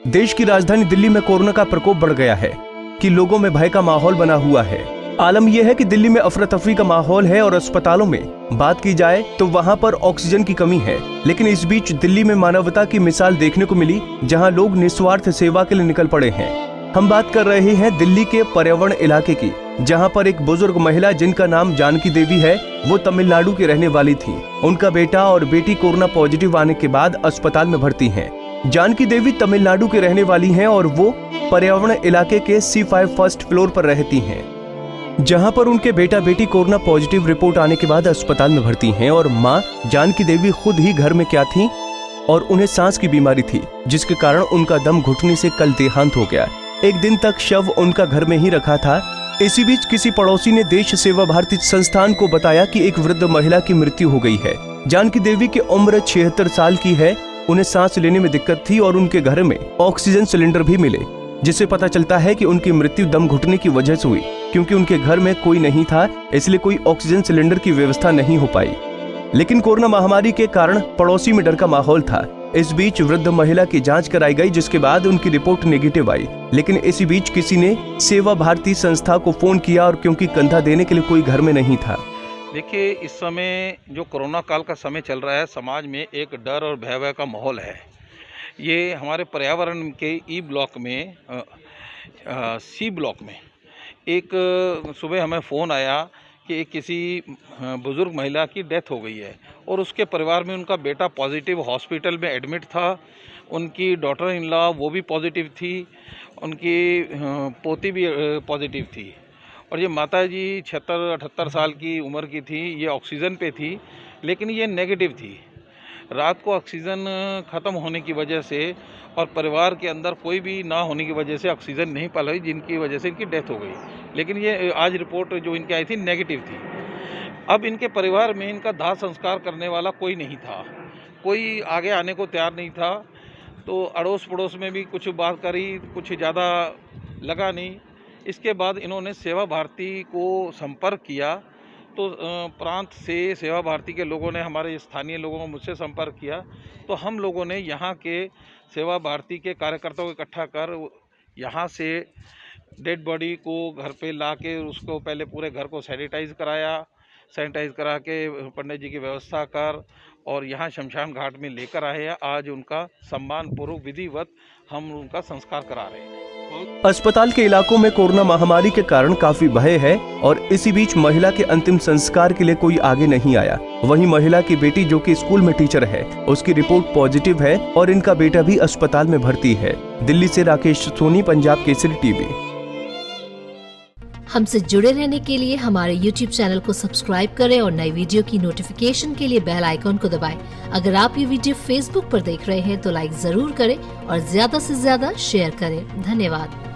देश की राजधानी दिल्ली में कोरोना का प्रकोप बढ़ गया है कि लोगों में भय का माहौल बना हुआ है। आलम यह है कि दिल्ली में अफरा तफरी का माहौल है और अस्पतालों में बात की जाए तो वहां पर ऑक्सीजन की कमी है। लेकिन इस बीच दिल्ली में मानवता की मिसाल देखने को मिली, जहां लोग निस्वार्थ सेवा के लिए निकल पड़े हैं। हम बात कर रहे हैं दिल्ली के पर्यावरण इलाके की, जहां पर एक बुजुर्ग महिला जिनका नाम जानकी देवी है, वो तमिलनाडु की रहने वाली थी। उनका बेटा और बेटी कोरोना पॉजिटिव आने के बाद अस्पताल में भर्ती हैं। जानकी देवी तमिलनाडु के रहने वाली हैं और वो पर्यावरण इलाके के C5 फर्स्ट फ्लोर पर रहती हैं, जहां पर उनके बेटा बेटी कोरोना पॉजिटिव रिपोर्ट आने के बाद अस्पताल में भर्ती हैं। और मां जानकी देवी खुद ही घर में क्या थी और उन्हें सांस की बीमारी थी, जिसके कारण उनका दम घुटने से कल देहांत हो गया। एक दिन तक शव उनका घर में ही रखा था। इसी बीच किसी पड़ोसी ने देश सेवा भारती संस्थान को बताया कि एक वृद्ध महिला की मृत्यु हो गई है। जानकी देवी की उम्र 76 साल की है। उन्हें सांस लेने में दिक्कत थी और उनके घर में ऑक्सीजन सिलेंडर भी मिले, जिससे पता चलता है कि उनकी मृत्यु दम घुटने की वजह से हुई, क्योंकि उनके घर में कोई नहीं था, इसलिए कोई ऑक्सीजन सिलेंडर की व्यवस्था नहीं हो पाई। लेकिन कोरोना महामारी के कारण पड़ोसी में डर का माहौल था। इस बीच वृद्ध महिला की जांच कराई गई, जिसके बाद उनकी रिपोर्ट नेगेटिव आई। लेकिन इसी बीच किसी ने सेवा भारती संस्था को फोन किया, और क्योंकि कंधा देने के लिए कोई घर में नहीं था। देखिए, इस समय जो कोरोना काल का समय चल रहा है, समाज में एक डर और भय का माहौल है। ये हमारे पर्यावरण के ई ब्लॉक में C ब्लॉक में एक सुबह हमें फ़ोन आया कि किसी बुज़ुर्ग महिला की डेथ हो गई है और उसके परिवार में उनका बेटा पॉजिटिव हॉस्पिटल में एडमिट था। उनकी डॉटर इन लॉ वो भी पॉजिटिव थी, उनकी पोती भी पॉजिटिव थी, और ये माताजी 76-78 साल की उम्र की थी। ये ऑक्सीजन पे थी, लेकिन ये नेगेटिव थी। रात को ऑक्सीजन ख़त्म होने की वजह से और परिवार के अंदर कोई भी ना होने की वजह से ऑक्सीजन नहीं पाई, जिनकी वजह से इनकी डेथ हो गई। लेकिन ये आज रिपोर्ट जो इनकी आई थी नेगेटिव थी। अब इनके परिवार में इनका दाह संस्कार करने वाला कोई नहीं था, कोई आगे आने को तैयार नहीं था। तो अड़ोस पड़ोस में भी कुछ बात करी, कुछ ज़्यादा लगा नहीं। इसके बाद इन्होंने सेवा भारती को संपर्क किया, तो प्रांत से सेवा भारती के लोगों ने, हमारे स्थानीय लोगों को मुझसे संपर्क किया। तो हम लोगों ने यहाँ के सेवा भारती के कार्यकर्ताओं को इकट्ठा कर यहाँ से डेड बॉडी को घर पे ला के उसको पहले पूरे घर को सैनिटाइज करा के पंडित जी की व्यवस्था कर और यहाँ शमशान घाट में लेकर आए हैं। आज उनका सम्मान पूर्वक विधिवत हम उनका संस्कार करा रहे हैं। अस्पताल के इलाकों में कोरोना महामारी के कारण काफी भय है और इसी बीच महिला के अंतिम संस्कार के लिए कोई आगे नहीं आया। वहीं महिला की बेटी, जो कि स्कूल में टीचर है, उसकी रिपोर्ट पॉजिटिव है और इनका बेटा भी अस्पताल में भर्ती है। दिल्ली से राकेश सोनी, पंजाब केसरी टीवी। हमसे जुड़े रहने के लिए हमारे YouTube चैनल को सब्सक्राइब करें और नई वीडियो की नोटिफिकेशन के लिए बेल आइकॉन को दबाएं। अगर आप ये वीडियो Facebook पर देख रहे हैं तो लाइक जरूर करें और ज्यादा से ज्यादा शेयर करें। धन्यवाद।